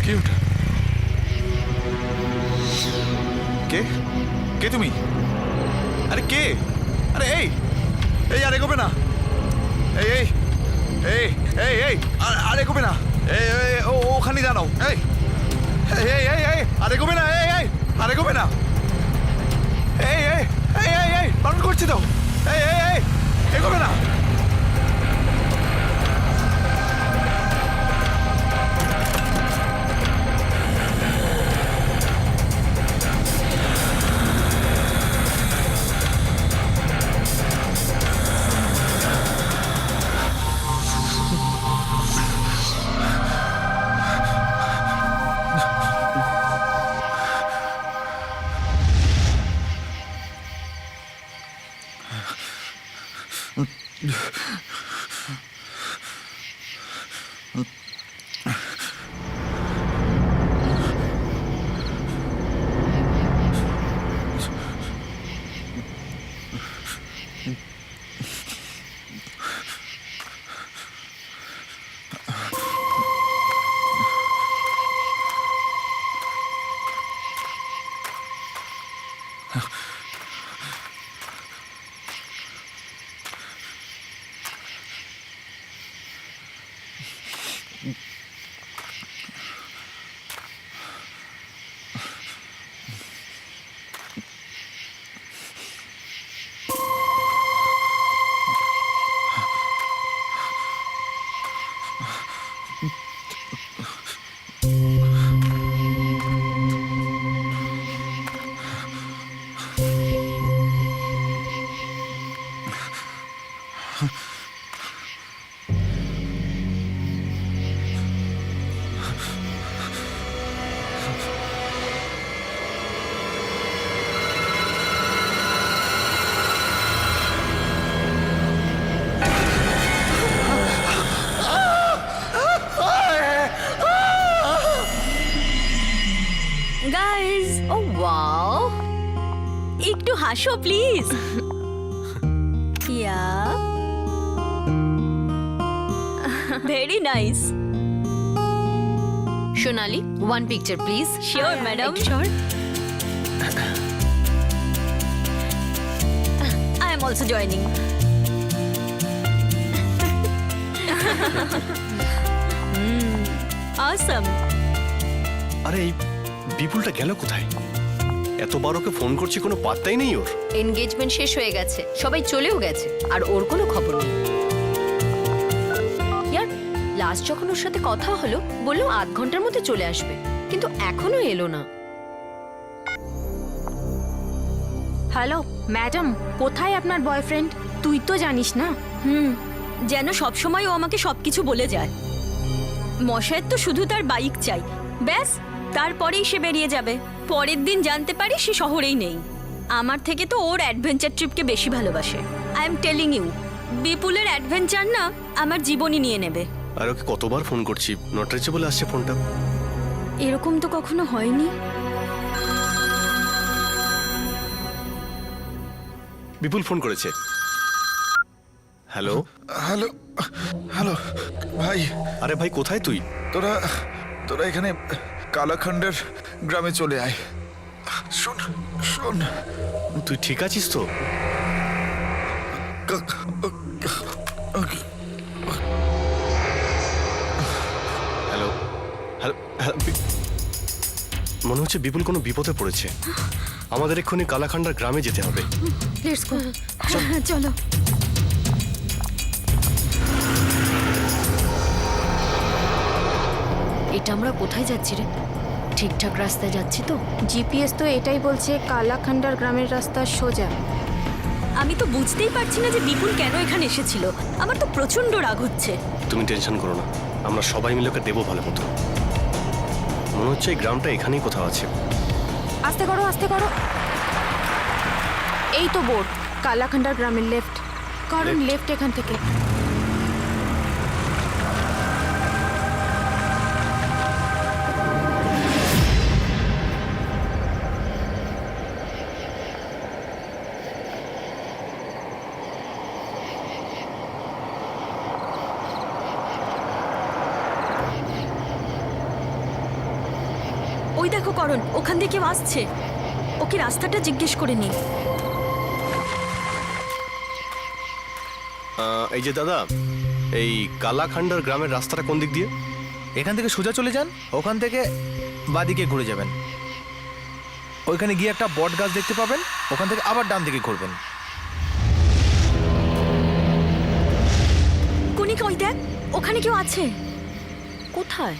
কে ওটা? কে কে তুমি? আরে কে? আরে এই এই আর এগোবে না। এই এই এই এই এই আর এগোবে না। এই এই ওখানে দাঁড়াও। এই এই এই এই আর এগোবে না। এই এই আর এগোবে না। এই এই এই এই এই বারণ করছি তো। এই এই এই এগোবে না। গাইস, ও ওয়াও, একটু হাসো please. Yeah, very nice. Sonali, one picture please. Sure madam, sure. I am also joining. Awesome. আরে এই বিপুলটা গেল কোথায়? এতবার ওকে ফোন করছি, কোনো পাত্তাই নেই ওর। এনগেজমেন্ট শেষ হয়ে গেছে, সবাই চলেও গেছে, আর ওর কোনো খবর নেই। ইয়ার, লাস্ট যখন ওর সাথে কথা হলো বললো 8 ঘন্টার মধ্যে চলে আসবে, কিন্তু এখনো এলো না। হ্যালো ম্যাডাম, কোথায় আপনার বয়ফ্রেন্ড? তুই তো জানিস না। যেন সবসময় ও আমাকে সবকিছু বলে যায়। মশাইয়ের তো শুধু তার বাইক চাই, ব্যাস, তারপরেই সে বেরিয়ে যাবে। পরের দিন জানতে পারি সে শহরেই নেই। আমার থেকে তো ওর অ্যাডভেঞ্চার ট্রিপকে বেশি ভালোবাসে। আই এম টেলিং ইউ, বিপুলের অ্যাডভেঞ্চার না আমার জীবনই নিয়ে নেবে। আর ওকে কতবার ফোন করছি, নট রিচেবল আসছে ফোনটা। এরকম তো কখনো হয়নি। বিপুল ফোন করেছে। হ্যালো হ্যালো হ্যালো ভাই। আরে ভাই, কোথায় তুই? তোরা তোরা এখানে কালাখন্ডের গ্রামে চলে আয়। শোন শোন, তুই ঠিক আছিস তো? হ্যালো হ্যালো হ্যালো, মনে হচ্ছে বিপুল কোনো বিপদে পড়েছে। আমাদের এক্ষুনি কালাখান্ডার গ্রামে যেতে হবে। লেটস গো, চলো। এটা আমরা কোথায় যাচ্ছি রে? ঠিকঠাক রাস্তায় যাচ্ছি তো? জিপিএস তো এটাই বলছে, কালাখান্ডার গ্রামের রাস্তা সোজা। আমি তো বুঝতেই পারছি না যে বিপুল কেন এখানে এসেছিল। আমার তো প্রচন্ড রাগ হচ্ছে। তুমি টেনশন করো না, আমরা সবাই মিলে ওকে দেবো ভালো মতো। মনে হচ্ছে এই গ্রামটা এখানেই কোথাও আছে। আস্তে করো, আস্তে করো। এই তো বোর্ড, কালাখান্ডার গ্রামের লেফট। কারণ লেফট এখান থেকে। ওই দেখো করণ, ওখান থেকে কেউ আসছে। ওকে রাস্তাটা জিজ্ঞেস করে নি। এই যে দাদা, এই কালাখান্ডার গ্রামের রাস্তাটা কোন দিক দিয়ে? এখান থেকে সোজা চলে যান, ওখান থেকে বাদিকে ঘুরে যাবেন। ওইখানে গিয়ে একটা বট গাছ দেখতে পাবেন, ওখান থেকে আবার ডান দিকে ঘুরবেন। কণিকা ওই দেখ, ওখানে কেউ আছে। কোথায়?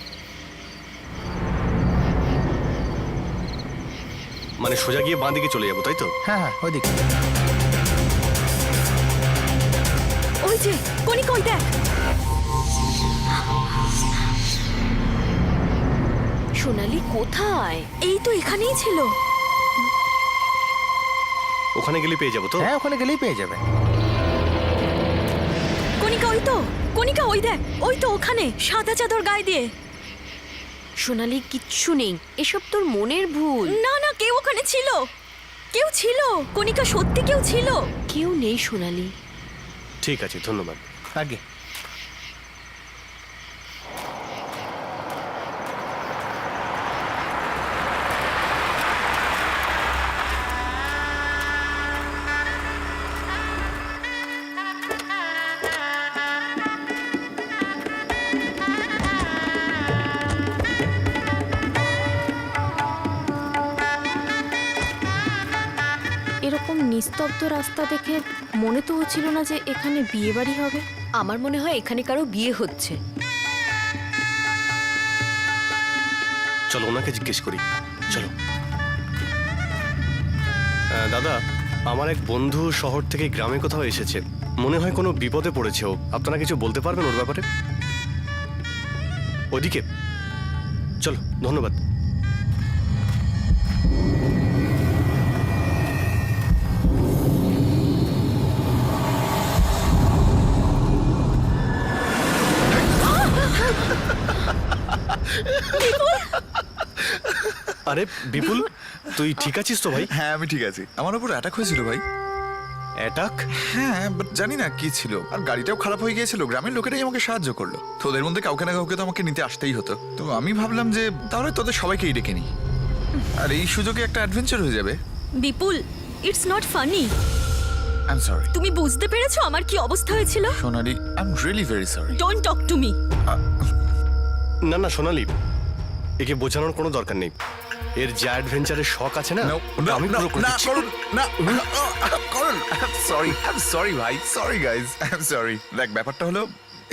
মানে সোজা গিয়ে বাঁ দিকে চলে যাবো, তাই তো? হ্যাঁ হ্যাঁ, ওইদিকে। ওই যে কণিকা ওই দেখ। সোনালি কোথায়? এই তো এখানেই ছিল। ওখানে গেলে পেয়ে যাবো তো? হ্যাঁ, ওখানে গেলেই পেয়ে যাবেন। কণিকা ওই তো, কণিকা ওই দেখ, ওই তো ওখানে সাদা চাদর গায়ে দিয়ে। সোনালি কিচ্ছু নেই, এসব তোর মনের ভুল। না না, কেউ ওখানে ছিল, কেউ ছিল কণিকা, সত্যি কেউ ছিল। কেউ নেই সোনালি। ঠিক আছে, ধন্যবাদ। আগে এরকম নিস্তব্ধ রাস্তা দেখে মনে তো হচ্ছিল না যে এখানে বিয়ে বাড়ি হবে। আমার মনে হয় এখানে কারো বিয়ে হচ্ছে। চলো ওনাকে জিজ্ঞেস করি, চলো। দাদা, আমার এক বন্ধু শহর থেকে গ্রামে কোথাও এসেছে, মনে হয় কোনো বিপদে পড়েছে ও। আপনারা কিছু বলতে পারবেন ওর ব্যাপারে? ওদিকে চলো, ধন্যবাদ। আরে বিপুল, তুই ঠিক আছিস তো ভাই? হ্যাঁ আমি ঠিক আছি। আমার উপর অ্যাটাক হয়েছিল ভাই। অ্যাটাক? হ্যাঁ, বাট জানি না কি ছিল। আর গাড়িটাও খারাপ হয়ে গিয়েছিল। গ্রামের লোকেরাই আমাকে সাহায্য করলো। তোদের মধ্যে কাউকে না কাউকে তো আমাকে নিতে আসতেই হতো। তো আমি ভাবলাম যে তাহলে তোদের সবাইকেই ডেকে নিই, আর এই সুযোগে একটা অ্যাডভেঞ্চার হয়ে যাবে। Bipul, it's not funny. I am sorry. তুমি বুঝতে পেরেছো আমার কি অবস্থা হয়েছিল? Sonali, I am really very sorry. Don't talk to me. না না সোনালি, একে বোঝানোর কোনো দরকার নেই। এর যা অ্যাডভেঞ্চারের শখ আছে না, আমি পুরো করে দিচ্ছি। সরি ভাই, sorry guys, I am sorry. দেখ, ব্যাপারটা হলো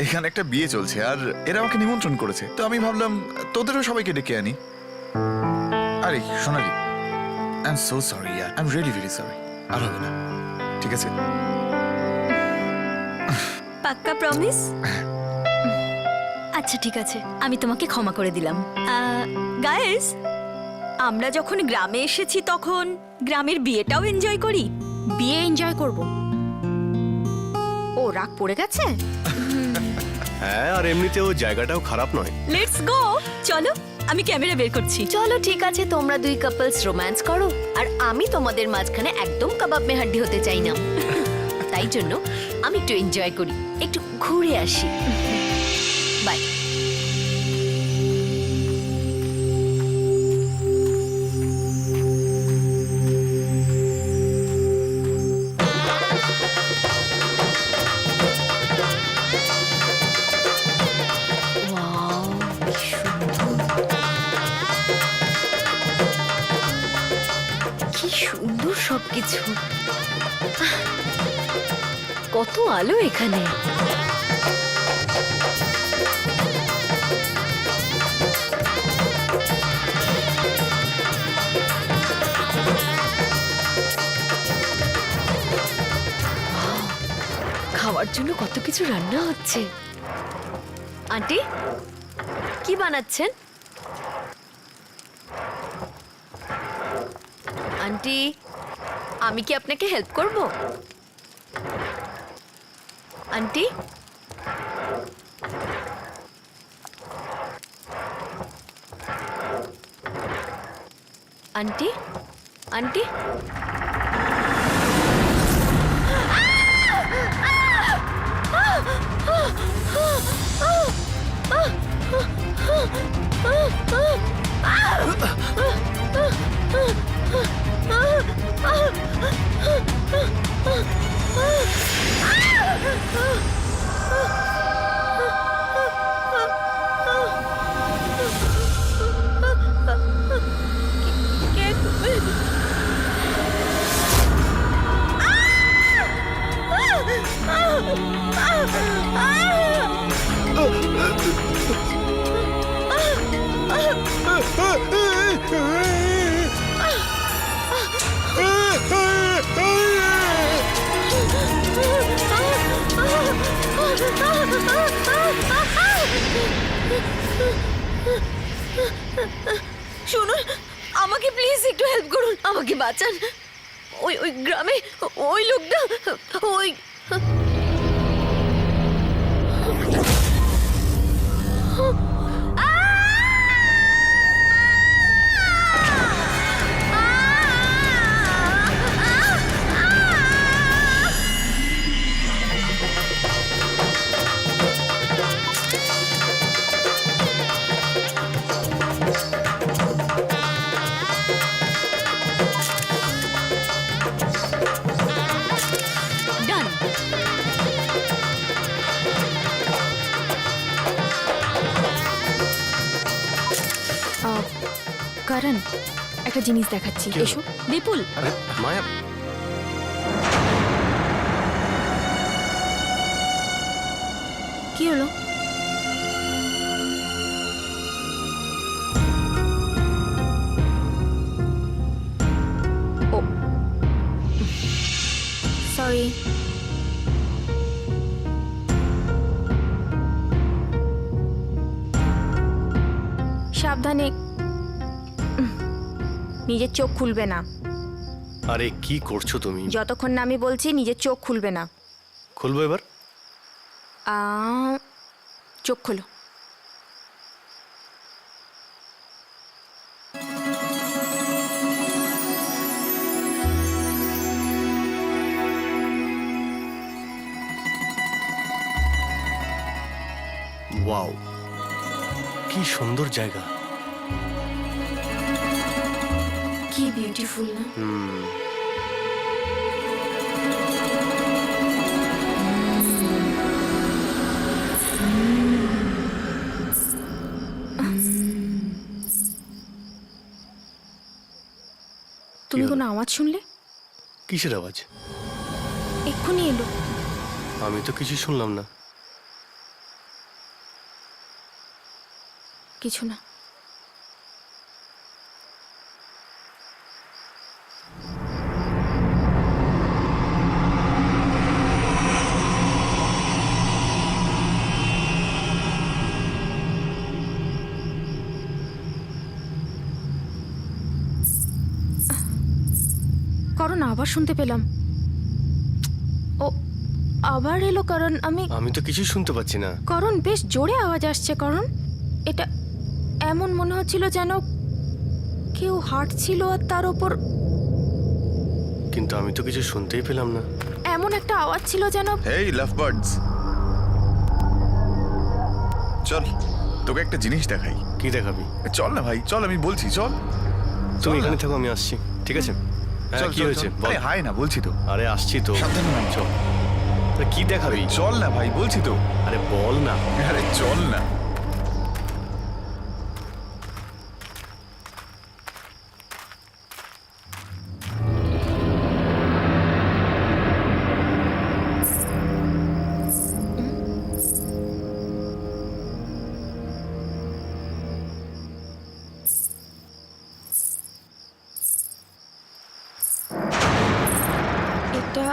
এখানে একটা বিয়ে চলছে আর এরা আমাকে নিমন্ত্রণ করেছে, তো আমি ভাবলাম তোদেরও সবাইকে ডেকে আনি। আরে Sonali, I am so sorry, I am really very sorry. আর হবে না, ঠিক আছে? পাক্কা প্রমিস? আচ্ছা ঠিক আছে, আমি তোমাকে ক্ষমা করে দিলাম। গাইস, আমরা যখন গ্রামে এসেছি তখন গ্রামের বিয়েটাও এনজয় করি। বিয়ে এনজয় করব। ও রাগ পড়ে গেছে? হ্যাঁ, আর এমনিতেও জায়গাটাও খারাপ নয়। লেটস গো, চলো আমি ক্যামেরা বের করছি। চলো ঠিক আছে, তোমরা দুই কাপলস রোম্যান্স করো, আর আমি তোমাদের মাঝখানে একদম কাবাব মে হাড্ডি হতে চাই না। তাই জন্য আমি একটু এনজয় করি, একটু ঘুরে আসি। বাই। কি সুন্দর সবকিছু, কত আলো এখানে। খাওয়ার জন্য কত কিছু রান্না হচ্ছে। আন্টি, কি বানাচ্ছেন? আন্টি, আমি কি আপনাকে হেল্প করব? আন্টি, আন্টি, আন্টি, কে তুমি? শুনুন, আমাকে প্লিজ একটু হেল্প করুন, আমাকে বাঁচান। ওই ওই গ্রামে ওই লোকটা ওই ডান। কারণ একটা জিনিস দেখাচ্ছি, কি হলো? এসো। বিপুল, আরে মায়া, কি হলো? ও সরি। সাবধানে, নিজের চোখ খুলবে না আরে কি করছো তুমি? যতক্ষণ না আমি বলছি নিজের চোখ খুলবে না। খুলবো এবার? চোখ খোলো। ওয়াও, কি সুন্দর জায়গা। কি বিউটিফুল না? তুমি কোনো আওয়াজ শুনলে? কিসের আওয়াজ? এক্ষুনি এলো। আমি তো কিছু শুনলাম না। কিছু না। কারণ আবার শুনতে পেলাম। ও আবার এলো। কারণ আমি তো কিছু শুনতে পাচ্ছি না। কারণ বেশ জোরে আওয়াজ আসছে। কারণ এটা এমন মনে হচ্ছিল যেন কেউ হাঁটছিল আর তার ওপর কিন্তু আমি তো কিছু শুনতেই পেলাম না। এমন একটা আওয়াজ ছিল যেন। হেই লাভ বার্ডস, চল তোকে একটা জিনিস দেখাই। কি দেখাবি? চল না ভাই, চল, আমি বলছি চল। তুমি চল এখানে না। থাকো, আমি আসছি, ঠিক আছে? হ্যাঁ, চল কি চল, হয়েছে চল। বল। আরে হাই না, বলছি তো। আরে আসছি তো। সাবধানে নাম। চল। আরে কি দেখাবি? চল না ভাই, বলছি তো। আরে বল না। আরে চল না। এটা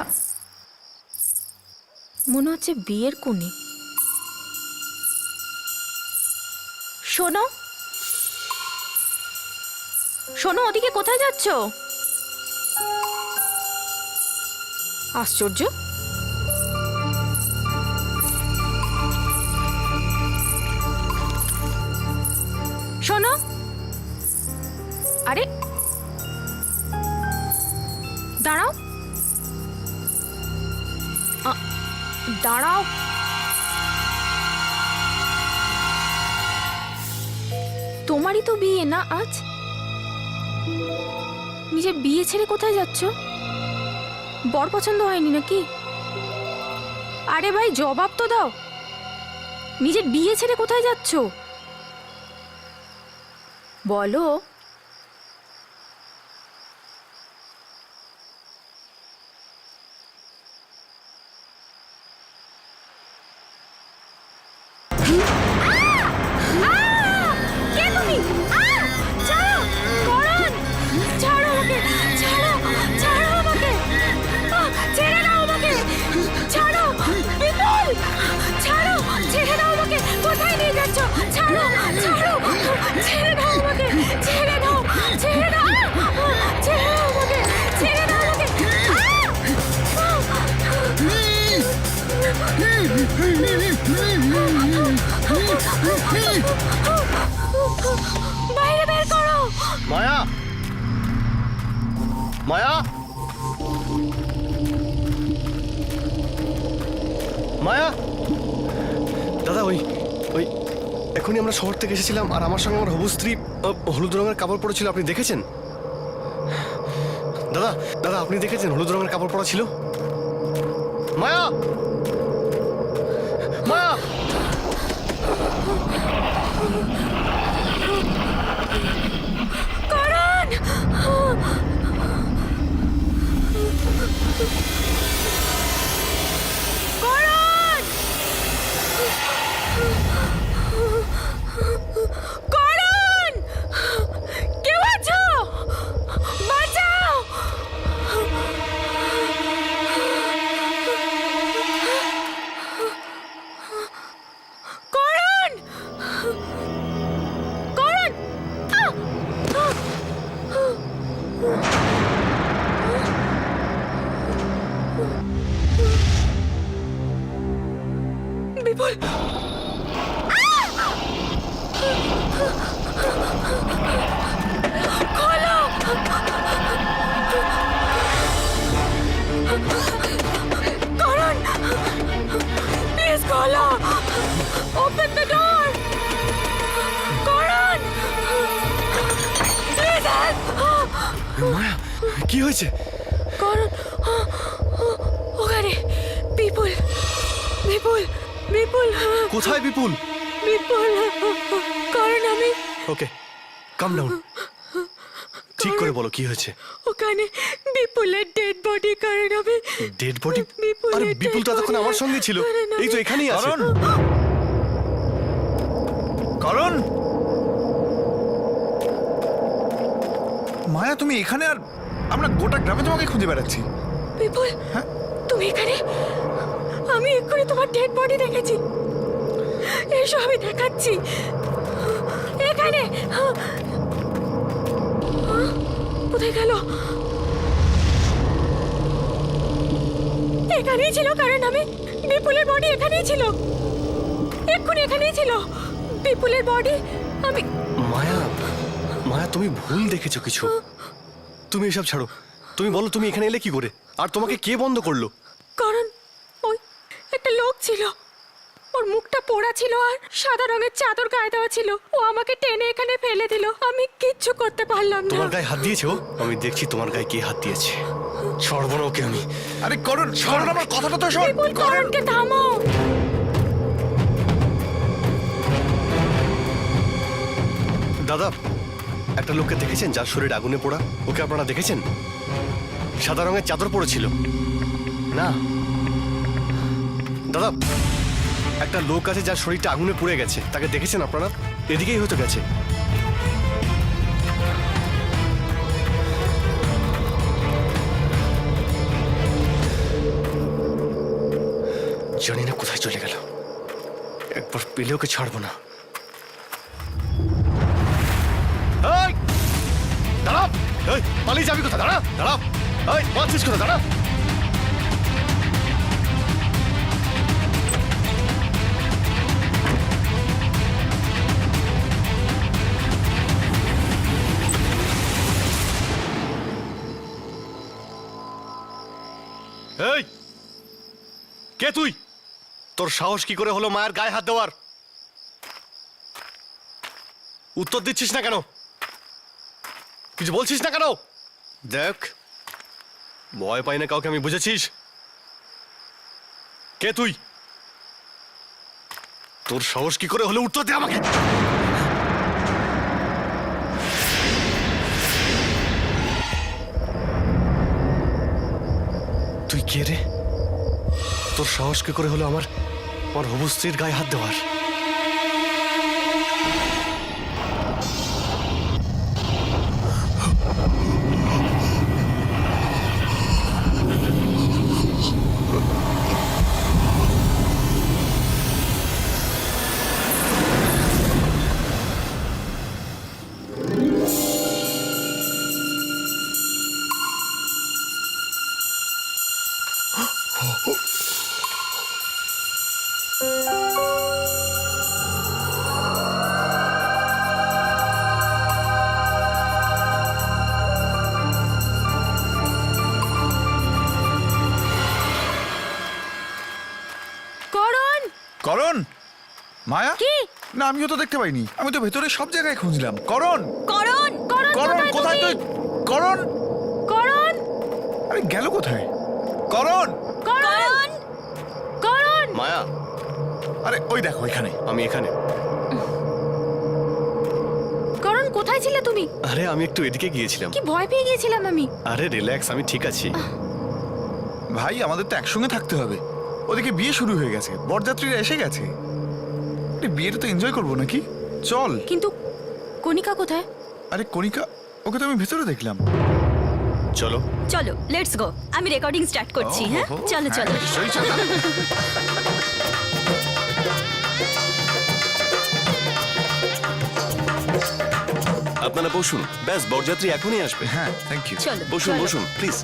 মনে হচ্ছে বিয়ের কোণে। শোনো শোনো, ওদিকে কোথায় যাচ্ছ? আশ্চর্য। শোনো, আরে দাঁড়াও, দাঁড়াও। তোমারই তো বিয়ে না আজ? নিজের বিয়ে ছেড়ে কোথায় যাচ্ছ? বর পছন্দ হয়নি নাকি? আরে ভাই জবাব তো দাও, নিজের বিয়ে ছেড়ে কোথায় যাচ্ছ বলো। কে তুমি? ছাড়ো করণ, ছাড়ো আমাকে, ছাড়ো, ছাড়ো আমাকে, ছেড়ে দাও আমাকে, ছাড়ো বিপুল, ছাড়ো, ছেড়ে দাও আমাকে, কোথায় নিয়ে যাচ্ছ? ছাড়ো, ছাড়ো, ছেড়ে দাও আমাকে, ছেড়ে দাও, ছেড়ে দাও, ছেড়ে দাও আমাকে, ছেড়ে দাও আমাকে। বাইরে বের করো। মায়া, মায়া, মায়া। দাদা ওই ওই এখনই আমরা শহর থেকে এসেছিলাম আর আমার সঙ্গে আমার হবু স্ত্রী হলুদ রঙের কাপড় পরেছিল, আপনি দেখেছেন? দাদা দাদা আপনি দেখেছেন হলুদ রঙের কাপড় পরা ছিল? মায়া, মায়া। করণ, করণ, করণ, কেউ আছো? বাঁচাও। করণ, করণ, বিপুল, খোলো, করণ, প্লিজ খোলো, open the door, Karan, please help. Maya কি হয়েছে? করণ, ওখানে বিপুল, বিপুল, বিপুল, কোথায় বিপুল? বিপুল, করণ আমি ওকে, কাম ডাউন। ঠিক করে বলো কি হয়েছে। ওখানে বিপুলের ডেড বডি, করণ আমি ডেড বডি? বিপুলের আরে বিপুল তো dead এতক্ষণ body। আমার সঙ্গে ছিল, এই তো এখানেই আছে। করণ, করণ, মায়া তুমি এখানে? আর আমরা গোটা গ্রামে তোমাকে খুঁজে বেড়াচ্ছি। বিপুল, হ্যাঁ? তুমি এখানে? আমি এক্ষুনি তোমার ডেড বডি দেখেছি, এসো আমি দেখাচ্ছি, এখানে। কোথায় গেল? এখানেই ছিল, কারণ আমি বিপুলের বডি এখানেই ছিল, এক্ষুনি এখানেই ছিল বিপুলের বডি। আমি মায়া, মায়া তুমি ভুল দেখেছো কিছু। তুমি এসব ছাড়ো, তুমি বলো তুমি এখানে এলে কি করে, আর তোমাকে কে বন্ধ করলো? কারণ ওই একটা লোক ছিল, ওর মুখটা পোড়া ছিল আর সাদা রঙের চাদর গায়ে দেওয়া ছিল, ও আমাকে টেনে এখানে ফেলে দিল, আমি কিচ্ছু করতে পারলাম না। তোমার গায়ে হাত দিয়েছে ও? আমি দেখছি তোমার গায়ে কে হাত দিয়েছে। ছাড়বো না ওকে আমি। আরে করণ, করণ আমার কথাটা তো শোন। বিপুল, করণকে থামাও। দাদা একটা লোককে দেখেছেন যার শরীর আগুনে পোড়া? ওকে আপনারা দেখেছেন? সাদা রঙের চাদর পরেছিল না? দাদা একটা লোক আছে যার শরীরটা আগুনে পুড়ে গেছে, তাকে দেখেছেন আপনারা? এদিকেই হয়তো গেছে। জানি না কোথায় চলে গেল, একবার পেলে ওকে ছাড়বো না। এই, দাঁড়াও! এই, পালিয়ে যাবি কোথায়? দাঁড়া, দাঁড়াও! এই, পাচ্ছিস কোথায়? দাঁড়া! এই, কে তুই? তোর সাহস কি করে হলো মায়ের গায়ে হাত দেওয়ার? উত্তর দিচ্ছিস না কেন? কিছু বলছিস না কেন? দেখ, ভয় পাই না কাউকে আমি, বুঝেছিস? কে তুই? তোর সাহস কি করে হলে উত্তর দে আমাকে। তুই কে রে? তোর সাহস কি করে হলো আমার হবু স্ত্রীর গায়ে হাত দেওয়ার? করণ করণ, মায়া কি? না, আমিও তো দেখতে পাইনি। আমি তো ভেতরে সব জায়গায় খুঁজলাম। করণ, করণ করণ করণ কোথায় তুই? করণ, করণ আরে গেল কোথায়? করণ, করণ করণ মায়া, আরে ওই দেখো এখানে। আমি এখানে। করণ কোথায় ছিলে তুমি? আরে আমি একটু এদিকে গিয়েছিলাম। কি ভয় পেয়ে গিয়েছিলাম আমি। আরে রিল্যাক্স, আমি ঠিক আছি। ভাই, আমাদের তো একসঙ্গে থাকতে হবে। ওদিকে বিয়ে শুরু হয়ে গেছে, বরযাত্রীরা এসে গেছে। আরে বিয়েটা তো এনজয় করবো নাকি? চল। কিন্তু কণিকা কোথায়? আরে কণিকা, ওকে তো আমি ভেতরে দেখলাম। চলো। চলো লেটস গো, আমি রেকর্ডিং স্টার্ট করছি। হ্যাঁ ওহো, চলো হ্যাঁ, চলো। নিশ্চয়ই চলো। আপনারা বসুন, ব্যাস বরযাত্রী এখনই আসবে। হ্যাঁ, থ্যাংক ইউ। চলো বসুন চলো। বসুন প্লিজ।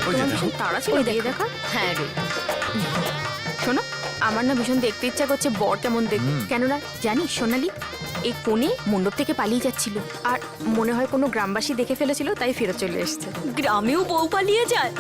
ওই যে তোমার দেখো। ভীষণ তাড়া ছিল বিয়ে দেখা। হ্যাঁ রে, শোনো, আমার না ভীষণ দেখতে ইচ্ছা করছে বর কেমন দেখবে। কেননা জানিস সোনালি, এই কোণে মণ্ডপ থেকে পালিয়ে যাচ্ছিল, আর মনে হয় কোনো গ্রামবাসী দেখে ফেলেছিল, তাই ফেরত চলে এসেছে। গ্রামেও বউ পালিয়ে যায়।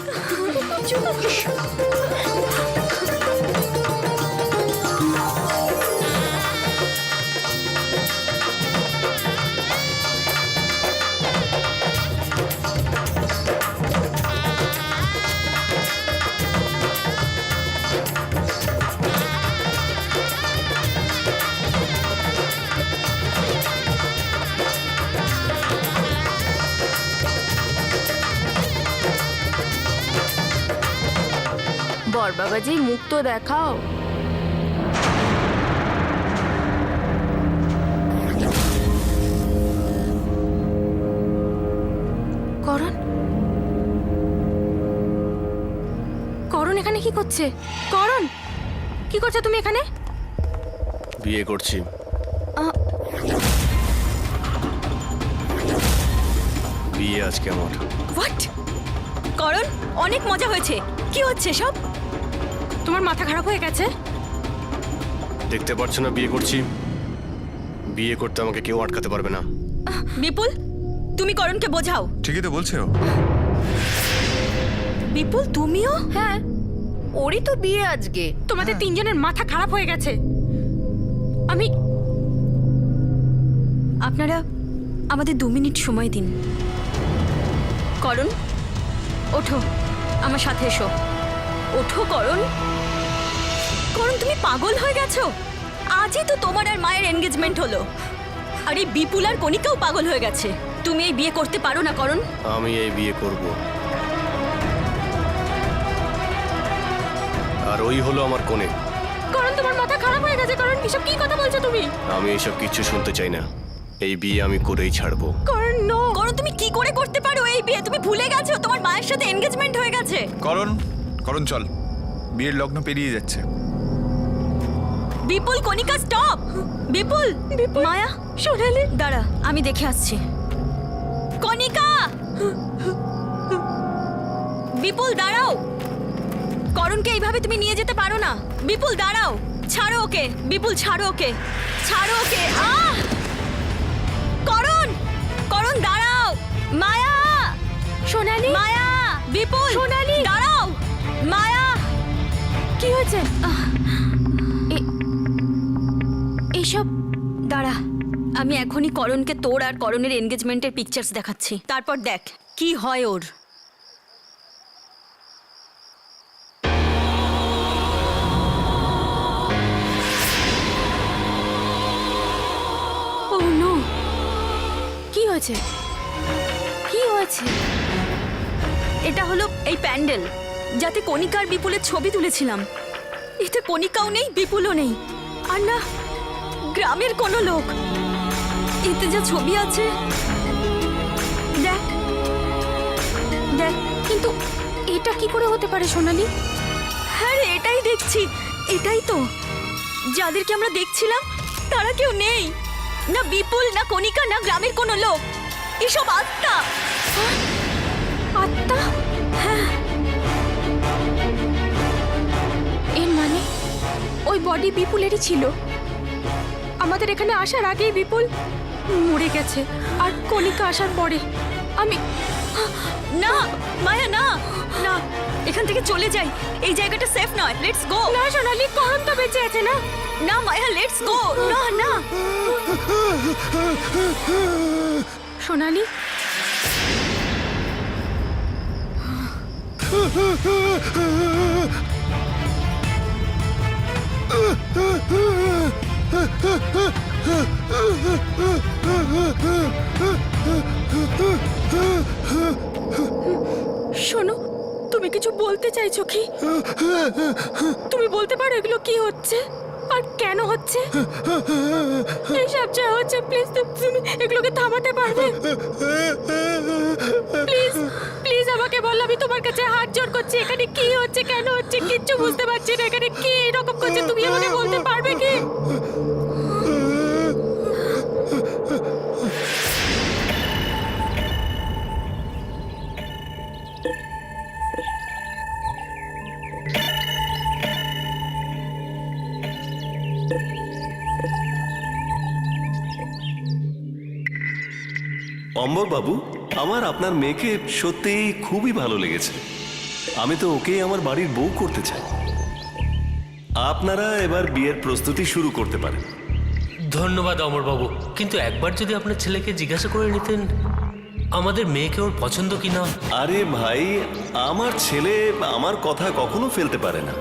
বর বাবাজি, মুখ তো দেখাও। করণ, করণ এখানে কি করছে? করণ, কি করছো তুমি এখানে? বিয়ে করছি। বিয়ে আজকে আমার। হোয়াট? করণ, অনেক মজা হয়েছে। কি হচ্ছে সব? তোমার মাথা খারাপ হয়ে গেছে? দেখতে পারছো না বিয়ে করছি? বিয়ে করতে আমাকে কেউ আটকাতে পারবে না। বিপুল, তুমি করণকে বোঝাও। ঠিকই তো বলছে ও। বিপুল, তুমিও? হ্যাঁ, ওরই তো বিয়ে আজকে। তোমাদের তিনজনের মাথা খারাপ হয়ে গেছে। আমি আপনারা আমাদের 2 মিনিট সময় দিন। করণ, ওঠো, আমার সাথে এসো। ওঠো করণ। করণ, তুমি পাগল হয়ে গেছো? আজই তো তোমার আর মায়ের এনগেজমেন্ট হলো, আর এই বিপুল আর কণিকাও পাগল হয়ে গেছে। তুমি এই বিয়ে করতে পারো না করণ। আমি এই বিয়ে করব, আর ওই হলো আমার কোণে। করণ, তোমার মাথা খারাপ হয়ে গেছে। করণ, এসব কি কথা বলছো তুমি? আমি এইসব কিচ্ছু শুনতে চাই না। এই বিয়ে আমি করেই ছাড়বো। করণ, নো। করণ, তুমি কি করে করতে পারো এই বিয়ে? তুমি ভুলে গেছো তোমার মায়ের সাথে এনগেজমেন্ট হয়ে গেছে। করণ, করণ চল, বিয়ের লগ্ন পেরিয়ে যাচ্ছে। বিপুল, কণিকা, স্টপ। বিপুল, মায়া, সোনালি, দাঁড়া, আমি দেখে আসছি। কণিকা, বিপুল দাঁড়াও। করণকে এইভাবে তুমি নিয়ে যেতে পারো না। বিপুল দাঁড়াও, ছাড়ো ওকে। বিপুল ছাড়ো ওকে, ছাড়ো ওকে। আহ! করণ, করণ দাঁড়াও। মায়া, সোনালি, মায়া, বিপুল, সোনালি! দাঁড়াও। মায়া, কি হয়েছে? এইসব দাঁড়া, আমি এখনই করণকে তোর আর করণের এনগেজমেন্টের পিকচার্স দেখাচ্ছি, তারপর দেখ কি হয় ওর। হয়েছে? কি হয়েছে? এটা হলো এই প্যান্ডেল, যাতে কণিকার বিপুলের ছবি তুলেছিলাম। এতে কণিকাও নেই, বিপুলও নেই, আর না গ্রামের কোনো লোক। এতে যা ছবি আছে, দেখ দেখ। কিন্তু এটা কি করে হতে পারে সোনালি? হ্যাঁ রে, এটাই দেখছি। এটাই তো, যাদেরকে আমরা দেখছিলাম তারা কেউ নেই। না বিপুল, না কণিকা, না গ্রামের কোনো লোক। এসব আত্মা। আত্মা? হ্যাঁ, এর মানে ওই বডি বিপুলেরই ছিল। আমাদের এখানে আসার আগেই বিপুল মরে গেছে, আর কণিকা আসার পরে আমি না মায়া, না না, এখান থেকে চলে যাই। এই জায়গাটা সেফ নয়। Let's go. না সোনালি, করণ তো বেঁচে আছে না? না মায়া, লেটস গো। না না সোনালি, শোনো, তুমি কিছু বলতে চাইছো কি? তুমি বলতে পারো এগুলো কি হচ্ছে আর কেন হচ্ছে? এইসব যা হচ্ছে, প্লিজ তুমি এগুলোকে থামাতে পারবে? প্লিজ প্লিজ আমাকে বল, আমি তোমার কাছে হাত জোড় করছি। এখানে কি হচ্ছে, কেন হচ্ছে, কিচ্ছু বুঝতে পারছি না। এখানে কি এরকম করছে, তুমি আমাকে বলতে পারবে কি? অম্বর বাবু, আমার আপনার মেয়েকে সত্যিই খুবই ভালো লেগেছে। আমি তো ওকেই আমার বাড়ির বউ করতে চাই। আপনারা এবার বিয়ের প্রস্তুতি শুরু করতে পারেন। ধন্যবাদ অমরবাবু, কিন্তু একবার যদি আপনার ছেলেকে জিজ্ঞাসা করে নিতেন আমাদের মেয়েকে ওর পছন্দ কিনা। আরে ভাই, আমার ছেলে আমার কথা কখনো ফেলতে পারে না।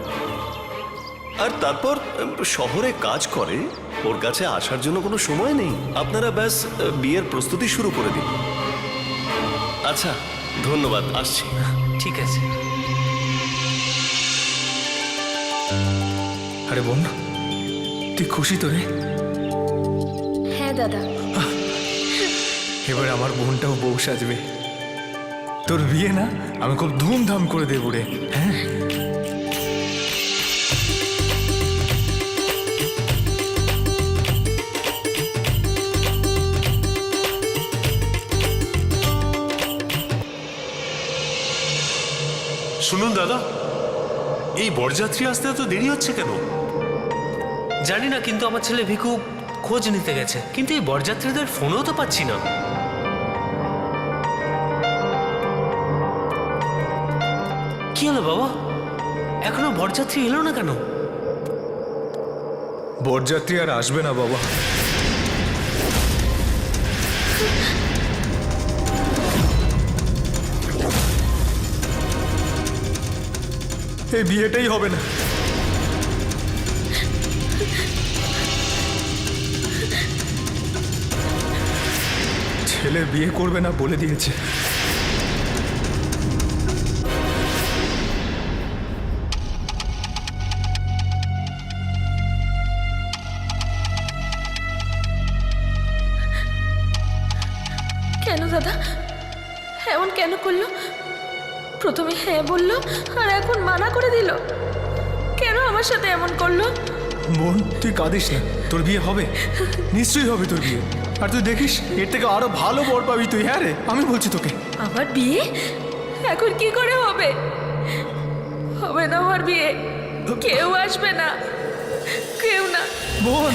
আর তারপর শহরে কাজ করে, ওর কাছে আসার জন্য কোনো সময় নেই। আপনারা ব্যাস বিয়ের প্রস্তুতি শুরু করে দিন। আচ্ছা, ধন্যবাদ, আসছি। ঠিক আছে। আরে বোন, তুই খুশি তো রে? হ্যাঁ দাদা। এবার আমার বোনটাও বউ সাজবে। তোর বিয়ে না আমি খুব ধুমধাম করে দেবো রে। হ্যাঁ, শুনুন দাদা, এই বরযাত্রী আসতে এত দেরি হচ্ছে কেন? জানি না, কিন্তু আমার ছেলে ভিকু খোঁজ নিতে গেছে, কিন্তু এই বরযাত্রীদের ফোনও তো পাচ্ছি না। কি হলো বাবা, এখনো বরযাত্রী এলো না কেন? বরযাত্রী আর আসবে না বাবা। এই বিয়েটাই হবে না। ছেলে বিয়ে করবে না বলে দিয়েছে। কেন দাদা এমন কেন করলো? প্রথমে হ্যাঁ বললো আর এখন মানা করে দিল। কেন আমার সাথে এমন করলো? বোন, তুই কাঁদিস না, তোর বিয়ে হবে, নিশ্চয়ই হবে তোর বিয়ে। আর তুই দেখিস এর থেকে আরো ভালো বর পাবি তুই। হ্যাঁ রে, আমি বলছি তোকে। আমার বিয়ে এখন কি করে হবে? হবে না আমার বিয়ে, কেউ আসবে না, কেউ না। বোন,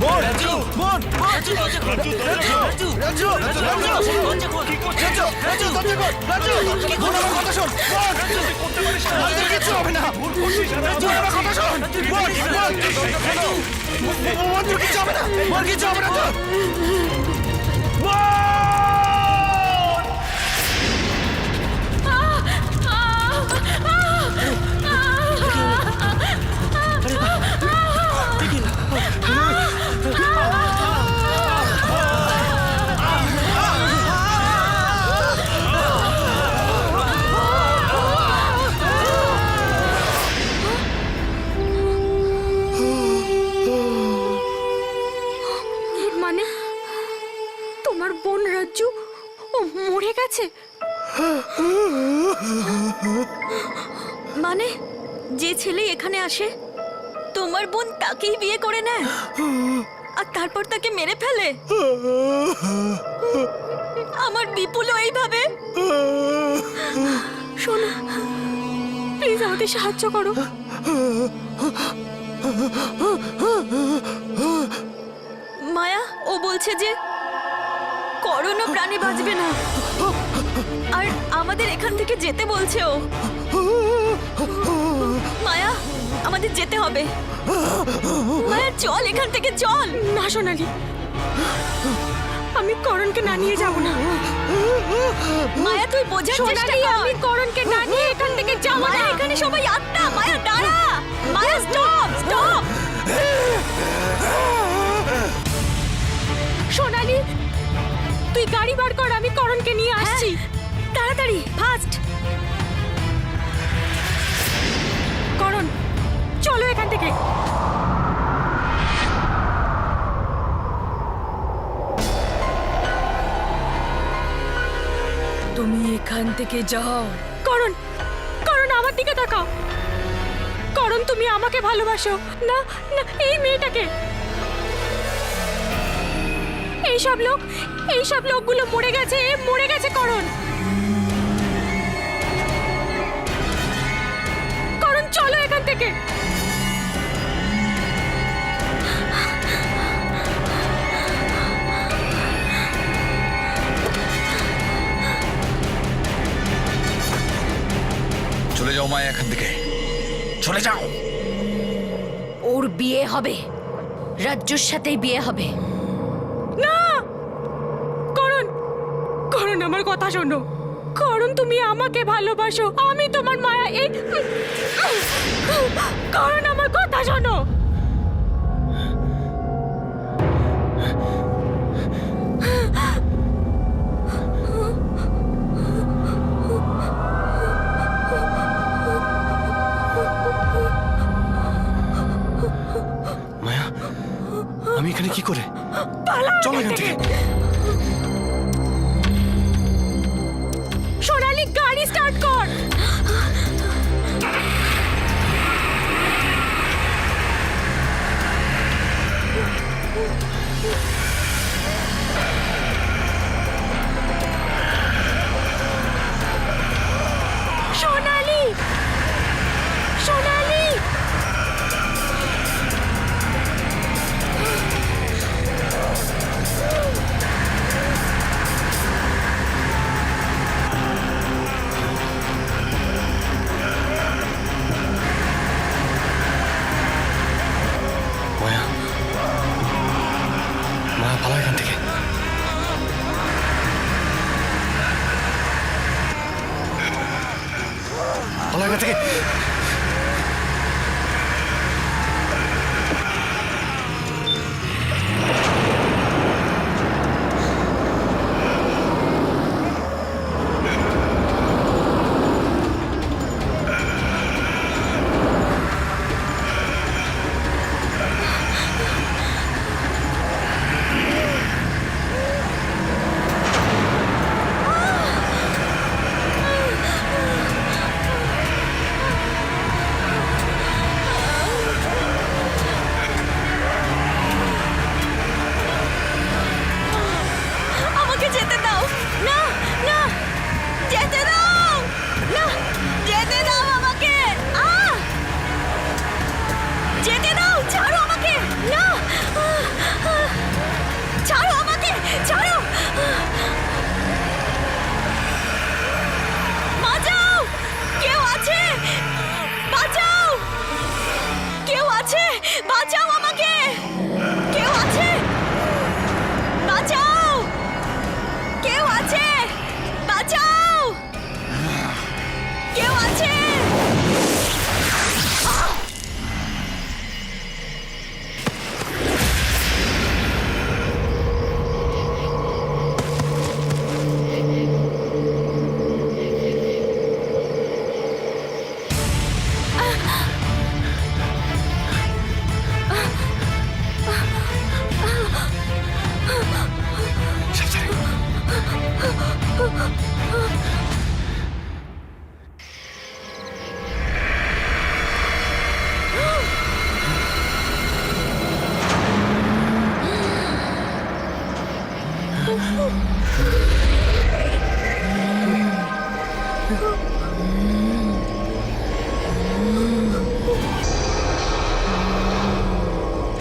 বোন, রাজু! বোন, রাজু, দরজা খোল! রাজু! রাজু! রাজু! দরজা খোল! রাজু! রাজু! কি করছো? কিচ্ছু হবে না। রাজু! আমার কথা শোন। বোন, বোন, বোন, তোর কিচ্ছু হবে না। বোন, কিচ্ছু হবে না তোর। বোন! যে ছেলে এখানে আসে তোমার বোন তাকেই বিয়ে করে নেয় আর তারপর তাকে মেরে ফেলে? আমার বিপুলও এইভাবে? শোনো, প্লিজ আমাদের সাহায্য করো। মায়া, ও বলছে যে করোনা প্রাণে বাঁচবে না আর আমাদের এখান থেকে যেতে বলছে ও। মায়া, আমাদের যেতে হবে। মায়া চল এখান থেকে, চল। না সোনালি, আমি করণকে না নিয়ে যাব না। মায়া তুই বোঝার চেষ্টা সোনালি, কর। আমি করণকে না নিয়ে এখান থেকে যাব মায়া, না। এখানে সবাই আত্মা। মায়া দাঁড়া। মায়া স্টপ, স্টপ। সোনালি, তুই গাড়ি বার কর, আমি করণকে নিয়ে আসছি। তাড়াতাড়ি, ফাস্ট। করণ, চলো এখান থেকে। তুমি এখান থেকে যাও। করণ, করণ আমার দিকে তাকাও। করণ, তুমি আমাকে ভালোবাসো না? না এই মেয়েটাকে? এইসব লোকগুলো মরে গেছে, মরে গেছে। করণ, করণ চলো এখান থেকে। চলে যাও মায়া এখান থেকে, চলে যাও। ওর বিয়ে হবে, রাজ্যর সাথেই বিয়ে হবে। না করণ, করণ আমার কথা শোনো। করণ, তুমি আমাকে ভালোবাসো, আমি তোমার মায়া। এই করণ, আমার কথা শোনো। মায়া, আমি এখানে কি করে? পালাও চলো এখান এখান থেকে। সোনালি, গাড়ি স্টার্ট কর। সোনালি, সোনালি।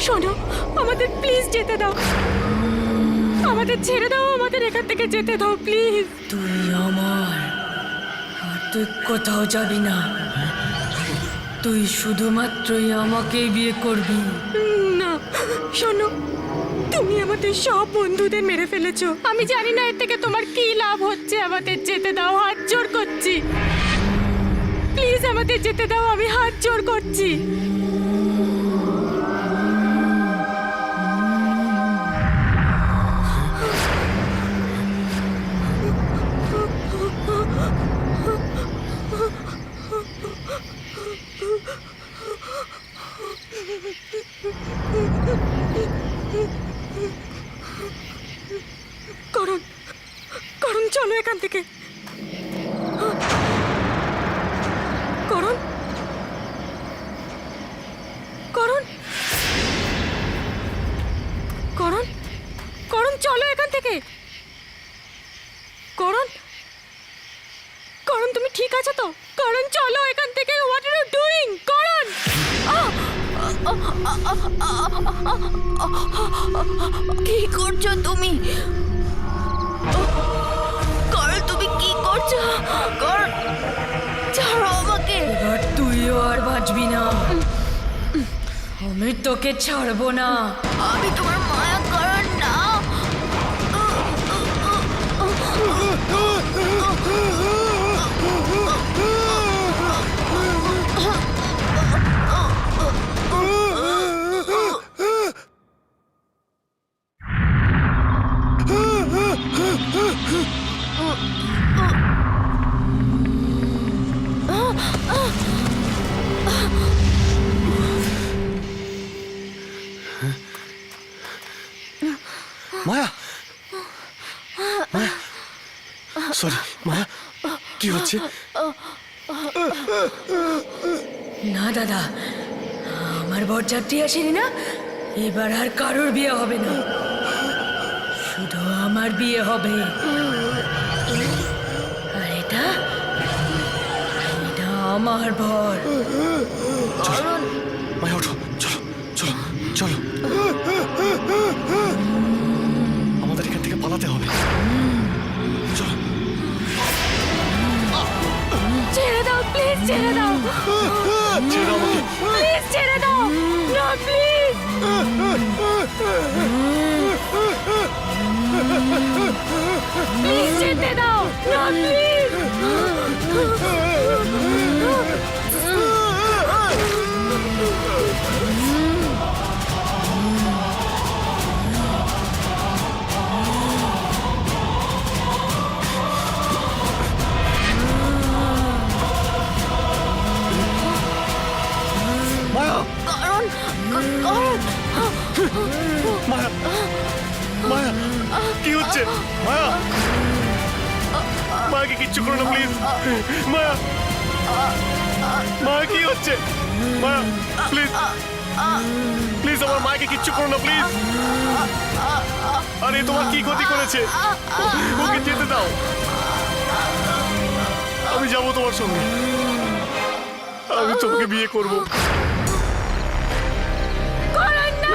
শোনো, আমাদের প্লিজ যেতে দাও, আমাদের ছেড়ে দাও, আমাদের এখান থেকে যেতে দাও প্লিজ। তুই আমার, আর তুই কোথাও যাবি না। তুই শুধুমাত্রই আমাকেই বিয়ে করবি। না শোনো, তুমি আমাদের সব বন্ধুদের মেরে ফেলেছো। আমি জানি না এর থেকে তোমার কি লাভ হচ্ছে। আমাদের যেতে দাও, হাত জোর করছি প্লিজ, আমাদের যেতে দাও, আমি হাত জোর করছি। করুন, করুন চলো এখান থেকে। করুন, করুন, করুন, করুন চলো এখান থেকে। করুন, করুন তুমি ঠিক আছো তো? করুন চলো এখান থেকে। What are you doing? করুন, কি করছো তুমি? করণ, তুমি কি করছো? করণ, ছাড়ো আমাকে। এবার তুইও আর বাঁচবি না, আমি তোকে ছাড়বো না। আমি তোমার মায়া, করণ না। মায়া, মায়া, সরি মায়া, কি হচ্ছে? না দাদা, আমার বরযাত্রী আসেনি না, এবার আর কারোর বিয়ে হবে না, শুধু আমার বিয়ে হবে। আর এটা, এটা আমার বর। মায়া ওঠো, চলো চলো চলো, আমাদের এখান থেকে পালাতে হবে। চলো। ছেড়ে দাও প্লিজ, ছেড়ে দাও ছেড়ে দাও আমাকে। প্লিজ, ছেড়ে দাও না প্লিজ। প্লিজ যেতে দাও না প্লিজ। মায়া, করণ, করণ, মায়া, মায়া, কি হচ্ছে? মায়া, মায়াকে কিচ্ছু করো না প্লিজ। মায়া, মায়া কি হচ্ছে? মায়া প্লিজ, প্লিজ আমার মাকে কিচ্ছু করো না প্লিজ। আরে তোমার কি ক্ষতি করেছে? ওকে যেতে দাও, আমি যাবো তোমার সঙ্গে, আমি তোমাকে বিয়ে করবো। করণ না।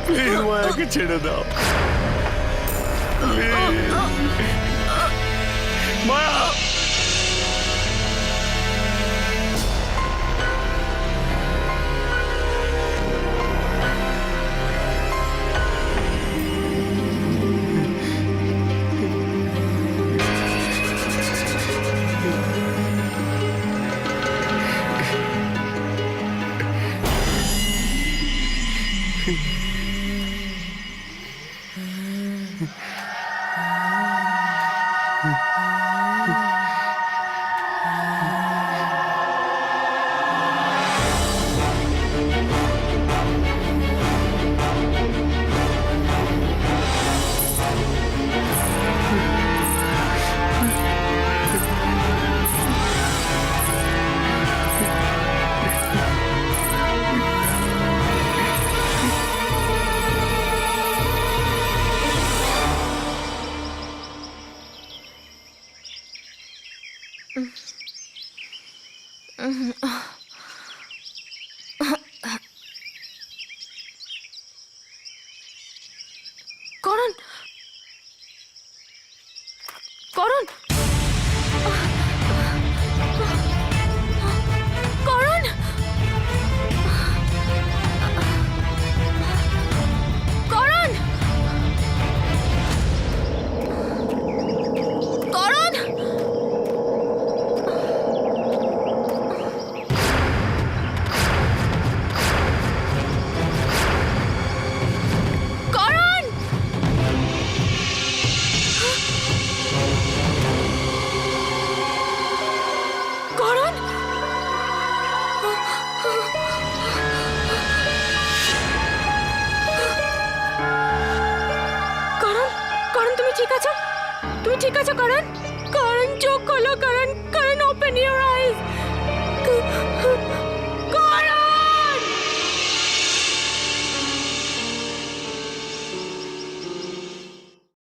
প্লিজ মায়াকে ছেড়ে দাও প্লিজ। মায়া,